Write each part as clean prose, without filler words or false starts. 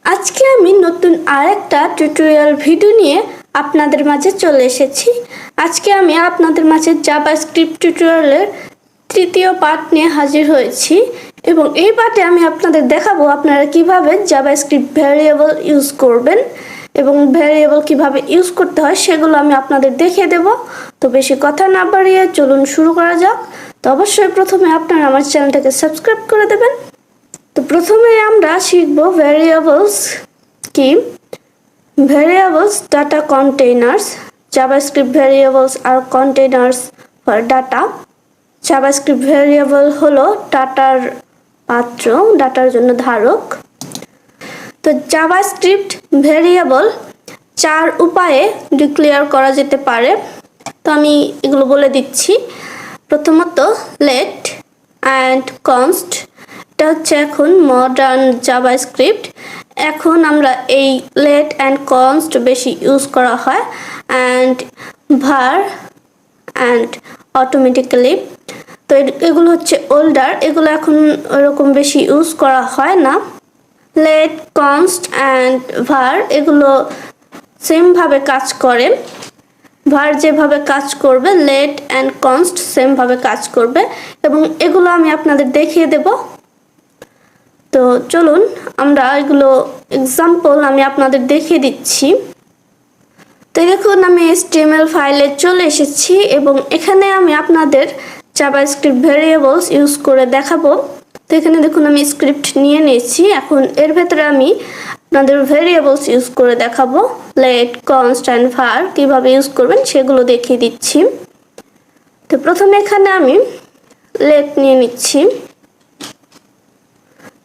আজকে আমি নতুন আরেকটা টিউটোরিয়াল ভিডিও নিয়ে আপনাদের মাঝে চলে এসেছি। আজকে আমি আপনাদের মাঝে জাভাস্ক্রিপ্ট টিউটোরিয়ালের তৃতীয় পার্ট নিয়ে হাজির হয়েছি এবং এই পার্টে আমি আপনাদের দেখাবো আপনারা কিভাবে জাভাস্ক্রিপ্ট ভ্যারিয়েবল ইউজ করবেন এবং ভ্যারিয়েবল কিভাবে ইউজ করতে হয় সেগুলো আমি আপনাদের দেখিয়ে দেব। তো বেশি কথা না বাড়িয়ে চলুন শুরু করা যাক। তো অবশ্যই প্রথমে আপনারা আমার চ্যানেলটাকে সাবস্ক্রাইব করে দেবেন। তো প্রথমে আমরা শিখব ভ্যারিয়েবলস কি। Variables data containers. JavaScript variables are containers for data. JavaScript variable হলো ডাটার পাত্র, ডাটার জন্য ধারক। তো জাভাস্ক্রিপ্ট ভ্যারিয়েবল 4 উপায়ে ডিক্লেয়ার করা যেতে পারে। তো আমি এগুলো বলে দিচ্ছি। প্রথমত লেট অ্যান্ড কনস্ট। এটা হচ্ছে এখন মডার্ন জাভাস্ক্রিপ্ট। এখন আমরা এই লেট অ্যান্ড কনস্ট বেশি ইউজ করা হয়। অ্যান্ড ভার অ্যান্ড অটোমেটিক্যালি। তো এগুলো হচ্ছে ওল্ডার, এগুলো এখন ওরকম বেশি ইউজ করা হয় না। লেট, কনস্ট অ্যান্ড ভার এগুলো সেমভাবে কাজ করে। ভার যেভাবে কাজ করবে লেট অ্যান্ড কনস্ট সেমভাবে কাজ করবে এবং এগুলো আমি আপনাদের দেখিয়ে দেব। তো চলুন আমরা এগুলো এক্সাম্পল আমি আপনাদের দেখিয়ে দিচ্ছি। তো দেখুন আমি HTML ফাইলে চলে এসেছি এবং এখানে আমি আপনাদের জাভাস্ক্রিপ্ট ভ্যারিয়েবলস ইউজ করে দেখাবো। তো এখানে দেখুন আমি স্ক্রিপ্ট নিয়ে নিয়েছি। এখন এর ভেতরে আমি আপনাদের ভ্যারিয়েবলস ইউজ করে দেখাবো। লেট, কনস্ট অ্যান্ড ভার কীভাবে ইউজ করবেন সেগুলো দেখিয়ে দিচ্ছি। তো প্রথমে এখানে আমি লেট নিয়ে নিচ্ছি।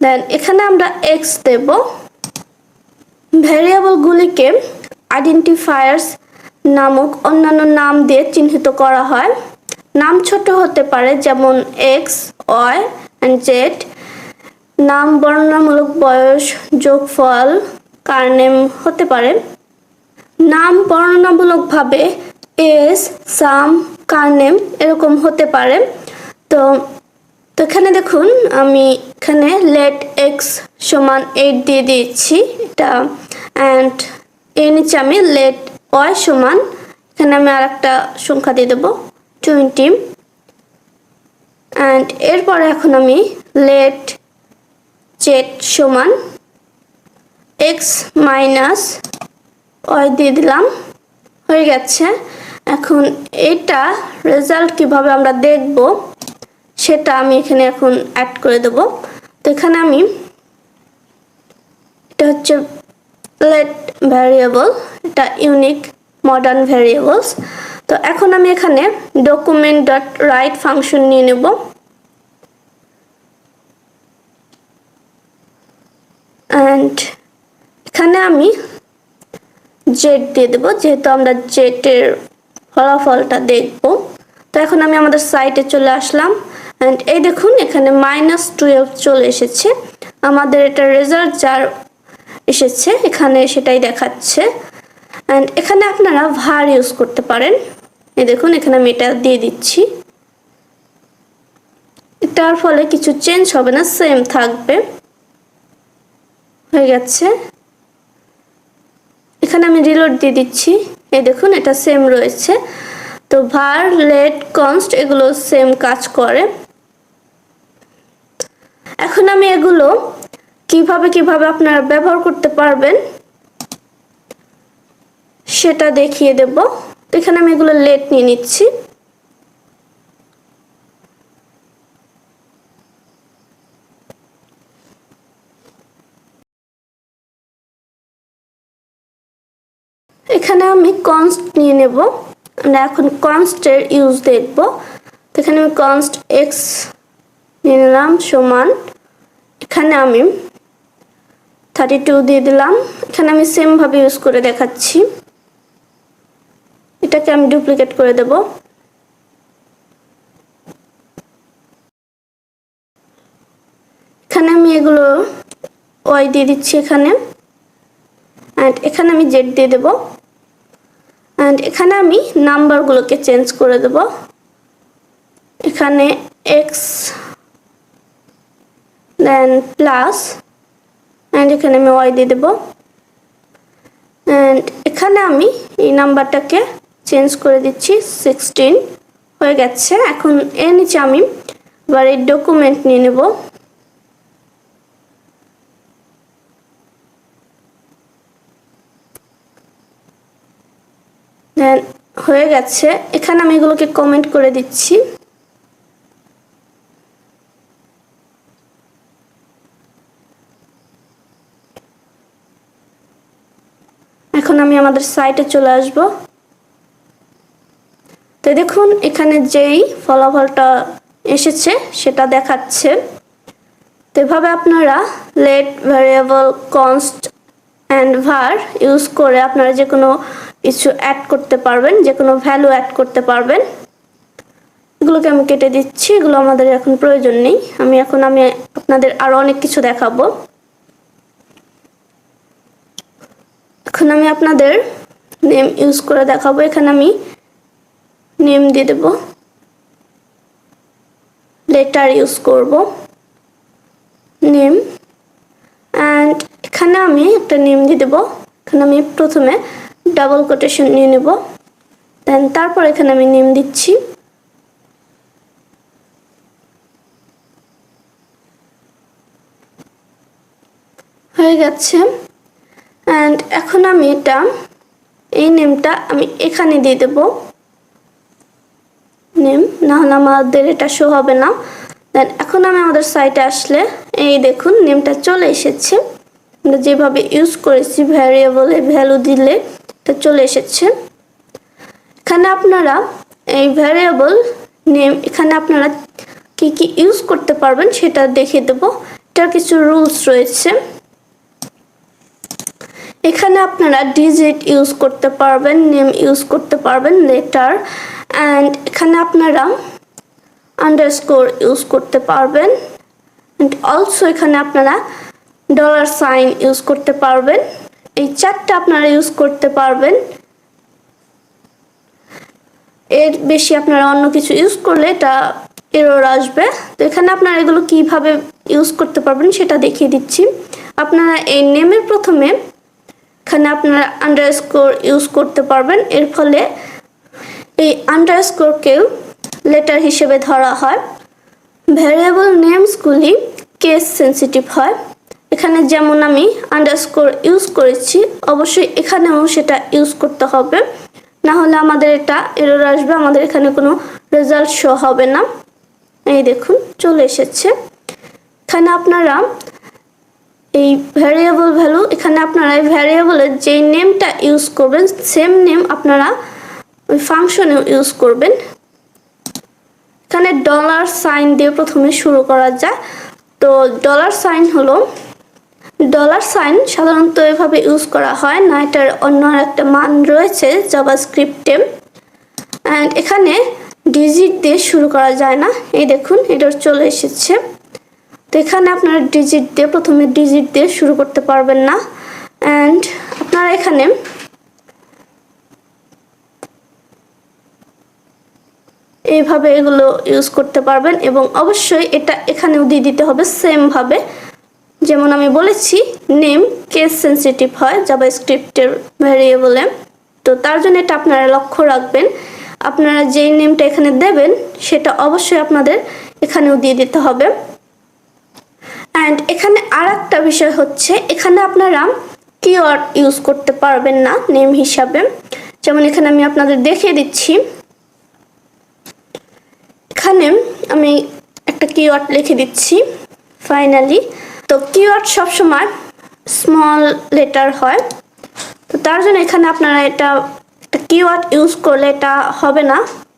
দেন এখানে আমরা এক্স দেব। ভ্যারিয়েবলগুলিকে আইডেন্টিফায়ার্স নামক অন্যান্য নাম দিয়ে চিহ্নিত করা হয়। নাম ছোট হতে পারে যেমন এক্স, ওয়াই অ্যান্ড জেড। নাম বর্ণনামূলক বয়স, যোগফল, কারনেম হতে পারে। নাম বর্ণনামূলকভাবে এজ, সাম, কারনেম এরকম হতে পারে। তো এখানে দেখুন আমি এখানে লেট এক্স সমান 8 দিয়ে দিয়েছি এটা। অ্যান্ড এর নিচে আমি লেট ওয়াই সমান, এখানে আমি আর একটা সংখ্যা দিয়ে দেবো 20। অ্যান্ড এরপরে এখন আমি লেট জেড সমান এক্স মাইনাস ওয়াই দিয়ে দিলাম, হয়ে গেছে। এখন এটা রেজাল্ট কিভাবে আমরা দেখব সেটা আমি এখানে এখন অ্যাড করে দেব। তো এখানে আমি এটা হচ্ছে লেট ভ্যারিয়েবল, এটা ইউনিক মডার্ন ভ্যারিয়েবলস। তো এখন আমি এখানে ডকুমেন্ট ডট রাইট ফাংশন নিয়ে নেব। অ্যান্ড এখানে আমি জেড দিয়ে দেবো যেহেতু আমরা জেডের ফলাফলটা দেখব। তো এখন আমি আমাদের সাইটে চলে আসলাম। অ্যান্ড এই দেখুন এখানে -12 চলে এসেছে। আমাদের এটা রেজাল্ট যার এসেছে এখানে সেটাই দেখাচ্ছে। অ্যান্ড এখানে আপনারা ভার ইউজ করতে পারেন। এই দেখুন এখানে আমি এটা দিয়ে দিচ্ছি। এটার ফলে কিছু চেঞ্জ হবে না, সেম থাকবে। হয়ে গেছে। এখানে আমি রিলোড দিয়ে দিচ্ছি। এই দেখুন এটা সেম রয়েছে। তো ভার, লেট, কনস্ট এগুলো সেম কাজ করে। এখন আমি এগুলো কিভাবে আপনারা ব্যবহার করতে পারবেন সেটা দেখিয়ে দেব। তো এখানে আমি এগুলো লেট নিয়ে নিচ্ছি। এখানে আমি কনস্ট নিয়ে নেব। আমরা এখন কনস্টের ইউজ দেখব। তো এখানে আমি কনস্ট এক্স নিয়ে নিলাম সমান, এখানে আমি 32 দিয়ে দিলাম। এখানে আমি সেমভাবে ইউজ করে দেখাচ্ছি। এটাকে আমি ডুপ্লিকেট করে দেব। এখানে আমি এগুলো ওয়াই দিয়ে দিচ্ছি এখানে। অ্যান্ড এখানে আমি জেড দিয়ে দেব। অ্যান্ড এখানে আমি নাম্বারগুলোকে চেঞ্জ করে দেব। এখানে এক্স দেন প্লাস অ্যান্ড এখানে আমি ওয়াই দিয়ে দেবো। অ্যান্ড এখানে আমি এই নাম্বারটাকে চেঞ্জ করে দিচ্ছি 16 হয়ে গেছে। এখন এর নিচে আমি এবার এই ডকুমেন্ট নিয়ে নেব। দেন হয়ে গেছে। এখানে আমি এগুলোকে কমেন্ট করে দিচ্ছি। এখন আমি আমাদের সাইটে চলে আসব। তো দেখুন এখানে যেই ফলাফলটা এসেছে সেটা দেখাচ্ছে। তো এভাবে আপনারা let, variable, const and var use করে আপনারা যে কোনো কিছু অ্যাড করতে পারবেন, যে কোনো ভ্যালু অ্যাড করতে পারবেন। এগুলোকে আমি কেটে দিচ্ছি, এগুলো আমাদের এখন প্রয়োজন নেই। আমি আপনাদের আরো অনেক কিছু দেখাবো। এখন আমি আপনাদের নেম ইউজ করে দেখাবো। এখানে আমি নেম দিয়ে দেব, লেটার ইউজ করব নেম, অ্যান্ড এখানে আমি একটা নেম দিয়ে দেব। এখানে আমি প্রথমে ডাবল কোটেশন নিয়ে নেব, দেন তারপর এখানে আমি নেম দিচ্ছি। হয়ে গেছে। অ্যান্ড এখন আমি এই নেমটা আমি এখানে দিয়ে দেব নেম, না হলে আমাদের এটা শো হবে না। দেন এখন আমি আমাদের সাইটে আসলে এই দেখুন নেমটা চলে এসেছে। আমরা যেভাবে ইউজ করেছি ভ্যারিয়েবলে ভ্যালু দিলে এটা চলে এসেছে। এখানে আপনারা এই ভ্যারিয়েবল নেম এখানে আপনারা কি কি ইউজ করতে পারবেন সেটা দেখিয়ে দেব। এটার কিছু রুলস রয়েছে। এখানে আপনারা ডিজিট ইউজ করতে পারবেন, নেম ইউজ করতে পারবেন, লেটার, অ্যান্ড এখানে আপনারা আন্ডারস্কোর ইউজ করতে পারবেন, অ্যান্ড অলসো এখানে আপনারা ডলার সাইন ইউজ করতে পারবেন। এই চারটা আপনারা ইউজ করতে পারবেন। এর বেশি আপনারা অন্য কিছু ইউজ করলে এটা এরর আসবে। তো এখানে আপনারা এগুলো কিভাবে ইউজ করতে পারবেন সেটা দেখিয়ে দিচ্ছি। আপনারা এই নেমের প্রথমে এখানে আপনারা আন্ডারস্কোর ইউজ করতে পারবেন। এর ফলে এই আন্ডারস্কোরকেও লেটার হিসেবে ধরা হয়। ভ্যারিয়েবল নেমসগুলি কেস সেন্সিটিভ হয়। এখানে যেমন আমি আন্ডারস্কোর ইউজ করেছি, অবশ্যই এখানেও সেটা ইউজ করতে হবে, না হলে আমাদের এটা এরর আসবে, আমাদের এখানে কোনো রেজাল্ট শো হবে না। এই দেখুন চলে এসেছে। এখানে আপনারা এই ভ্যারিয়েবল ভ্যালু, এখানে আপনারা এই ভ্যারিয়েবলের যে নেমটা ইউজ করবেন সেম নেম আপনারা ওই ফাংশনেও ইউজ করবেন। এখানে ডলার সাইন দিয়ে প্রথমে শুরু করা যায়। তো ডলার সাইন সাধারণত এভাবে ইউজ করা হয় না, এটার অন্য একটা মান রয়েছে জাভাস্ক্রিপ্টে। অ্যান্ড এখানে ডিজিট দিয়ে শুরু করা যায় না। এই দেখুন এটা চলে এসেছে। তো এখানে আপনারা প্রথমে ডিজিট দিয়ে শুরু করতে পারবেন না। অ্যান্ড আপনারা এখানে এইভাবে এগুলো ইউজ করতে পারবেন, এবং অবশ্যই এটা এখানেও দিয়ে দিতে হবে সেম ভাবে। যেমন আমি বলেছি নেম কেস সেন্সিটিভ হয় জাভাস্ক্রিপ্টের ভ্যারিয়েবলে, তো তার জন্য এটা আপনারা লক্ষ্য রাখবেন। আপনারা যেই নেমটা এখানে দেবেন সেটা অবশ্যই আপনাদের এখানেও দিয়ে দিতে হবে। অ্যান্ড এখানে আর একটা বিষয় হচ্ছে, এখানে আপনারা কিওয়ার্ড ইউজ করতে পারবেন না নেম হিসাবে। যেমন এখানে আমি আপনাদের দেখিয়ে দিচ্ছি। এখানে আমি একটা কিওয়ার্ড লিখে দিচ্ছি ফাইনালি। তো কিওয়ার্ড সবসময় স্মল লেটার হয়, তো তার জন্য এখানে আপনারা একটা কিওয়ার্ড ইউজ করলে এটা হবে না,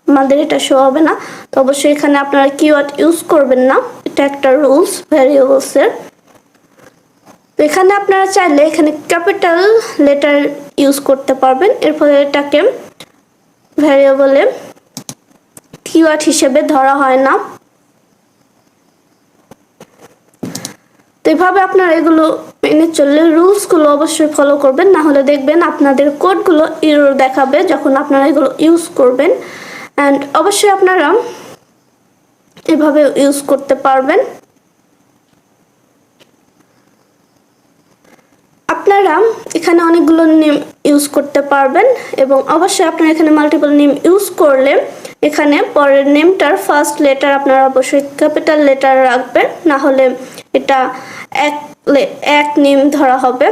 আমাদের এটা শো হবে না। তো অবশ্যই এখানে আপনারা কিওয়ার্ড ইউজ করবেন না, এটা একটা রুলস ভ্যারিয়েবলসের। তো এখানে আপনারা চাইলে এখানে ক্যাপিটাল লেটার ইউজ করতে পারবেন, এর ফলে এটাকে ভ্যারিয়েবলে কিওয়ার্ড হিসেবে ধরা হয় না। তো এইভাবে আপনারা এগুলো মেনে চললে, রুলসগুলো অবশ্যই ফলো করবেন, না হলে দেখবেন আপনাদের কোডগুলো এরর দেখাবে যখন আপনারা এগুলো ইউজ করবেন। অ্যান্ড অবশ্যই আপনারা এভাবে ইউজ করতে পারবেন। আপনারা এখানে অনেকগুলো নেম ইউজ করতে পারবেন এবং অবশ্যই আপনারা এখানে মাল্টিপল নেম ইউজ করলে এখানে পরের নেমটার ফার্স্ট লেটার আপনারা অবশ্যই ক্যাপিটাল লেটার রাখবেন, না হলে এটা এক নেম ধরা হবে।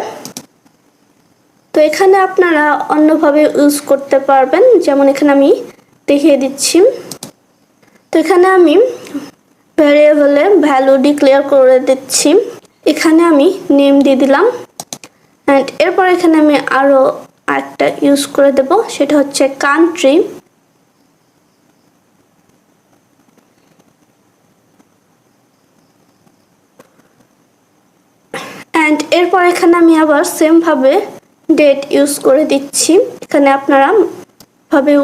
তো এখানে আপনারা অন্যভাবে ইউজ করতে পারবেন, যেমন এখানে আমি দেখিয়ে দিচ্ছি। তো এখানে আমি ভ্যারিয়েবলে ভ্যালু ডিক্লেয়ার করে দিচ্ছি। এখানে আমি নেম দিয়ে দিলাম অ্যান্ড এরপর এখানে আমি আরও একটা ইউজ করে দেব, সেটা হচ্ছে কান্ট্রি। অ্যান্ড এরপর এখানে আমি আবার সেমভাবে ডেট ইউজ করে দিচ্ছি। এখানে আপনারা ভাবেও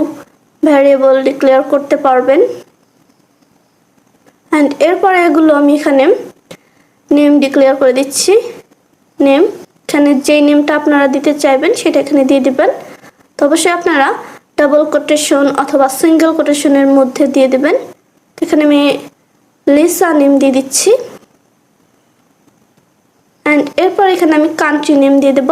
ভ্যারিয়েবল ডিক্লেয়ার করতে পারবেন। অ্যান্ড এরপরে এগুলো আমি এখানে নেম ডিক্লেয়ার করে দিচ্ছি। নেম, এখানে যেই নেমটা আপনারা দিতে চাইবেন সেটা এখানে দিয়ে দিবেন। তো অবশ্যই আপনারা ডাবল কোটেশন অথবা সিঙ্গেল কোটেশনের মধ্যে দিয়ে দিবেন। এখানে আমি লিসা নেম দিয়ে দিচ্ছি অ্যান্ড এরপর এখানে আমি কান্ট্রি নেম দিয়ে দেব।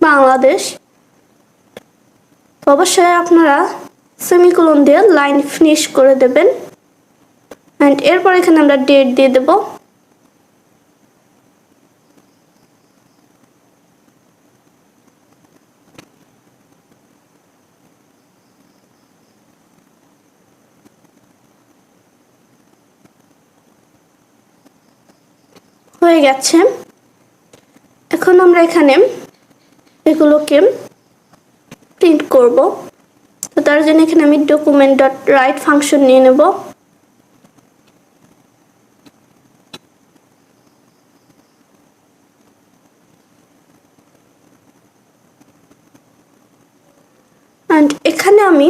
বাংলাদেশ। অবশ্যই আপনারা সেমিকোলন দিয়ে লাইন ফিনিশ করে দেবেন অ্যান্ড এরপর এখানে আমরা ডেট দিয়ে দেব। হয়ে গেছে। এখন আমরা এখানে এগুলোকে প্রিন্ট করব। তো তার জন্য এখানে আমি ডকুমেন্ট ডট রাইট ফাংশন নিয়ে নেব। অ্যান্ড এখানে আমি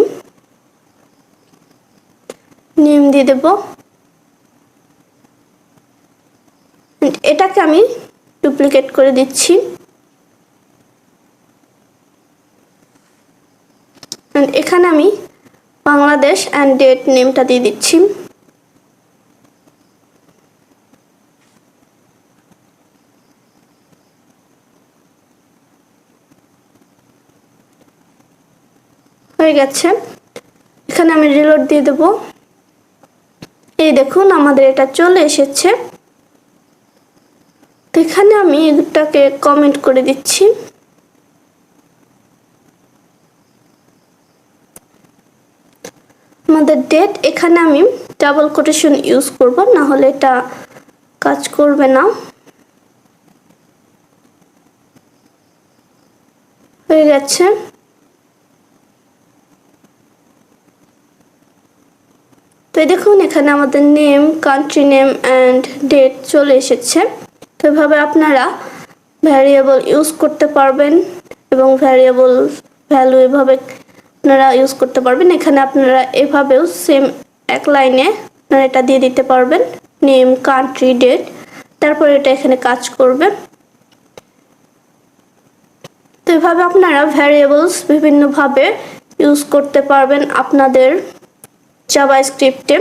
নেম দিয়ে দেব। এটাকে আমি ডুপ্লিকেট করে দিচ্ছি। এখানে আমি বাংলাদেশ অ্যান্ড ডেট নেমটা দিয়ে দিচ্ছি। হয়ে গেছে। এখানে আমি রিলোড দিয়ে দেব। এই দেখুন আমাদের এটা চলে এসেছে। তো এখানে আমি এটাকে কমেন্ট করে দিচ্ছি। আমাদের ডেট, এখানে আমি ডাবল কোটেশন ইউজ করব, না হলে এটা কাজ করবে না। হয়ে গেছে। তো দেখুন এখানে আমাদের name, country name and date চলে এসেছে। তো এভাবে আপনারা ভ্যারিয়েবল ইউজ করতে পারবেন এবং ভ্যারিয়েবল ভ্যালু এভাবে আপনারা ইউজ করতে পারবেন। এখানে আপনারা এভাবেও সেম এক লাইনে আপনারা এটা দিয়ে দিতে পারবেন, নেম, কান্ট্রি, ডেট, তারপর এটা এখানে কাজ করবে। তো এভাবে আপনারা ভ্যারিয়েবলস বিভিন্নভাবে ইউজ করতে পারবেন আপনাদের জাভাস্ক্রিপ্টে।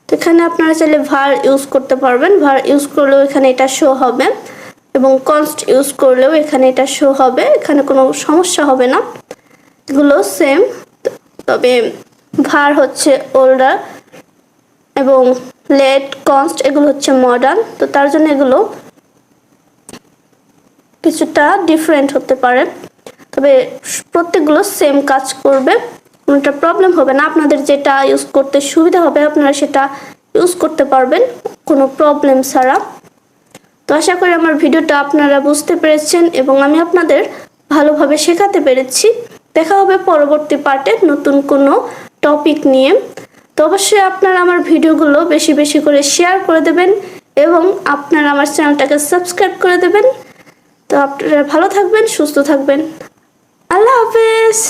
তো এখানে আপনারা চাইলে var ইউজ করতে পারবেন। var ইউজ করলেও এখানে এটা শো হবে এবং const ইউজ করলেও এখানে এটা শো হবে। এখানে কোনো সমস্যা হবে না, এগুলো সেম। তবে var হচ্ছে ওল্ডার এবং লেট, const এগুলো হচ্ছে মডার্ন। তো তার জন্য এগুলো কিছুটা ডিফারেন্ট হতে পারে, তবে প্রত্যেকগুলো সেম কাজ করবে, কোনোটা প্রবলেম হবে না। আপনাদের যেটা ইউজ করতে সুবিধা হবে আপনারা সেটা ইউজ করতে পারবেন কোনো প্রবলেম ছাড়া। তো আশা করি আমার ভিডিওটা আপনারা বুঝতে পেরেছেন এবং আমি আপনাদের ভালোভাবে শেখাতে পেরেছি। দেখা হবে পরবর্তী পার্টে নতুন কোনো টপিক নিয়ে। তো অবশ্যই আপনারা আমার ভিডিওগুলো বেশি বেশি করে শেয়ার করে দেবেন এবং আপনারা আমার চ্যানেলটাকে সাবস্ক্রাইব করে দেবেন। তো আপনারা ভালো থাকবেন, সুস্থ থাকবেন। আল্লাহ হাফেজ।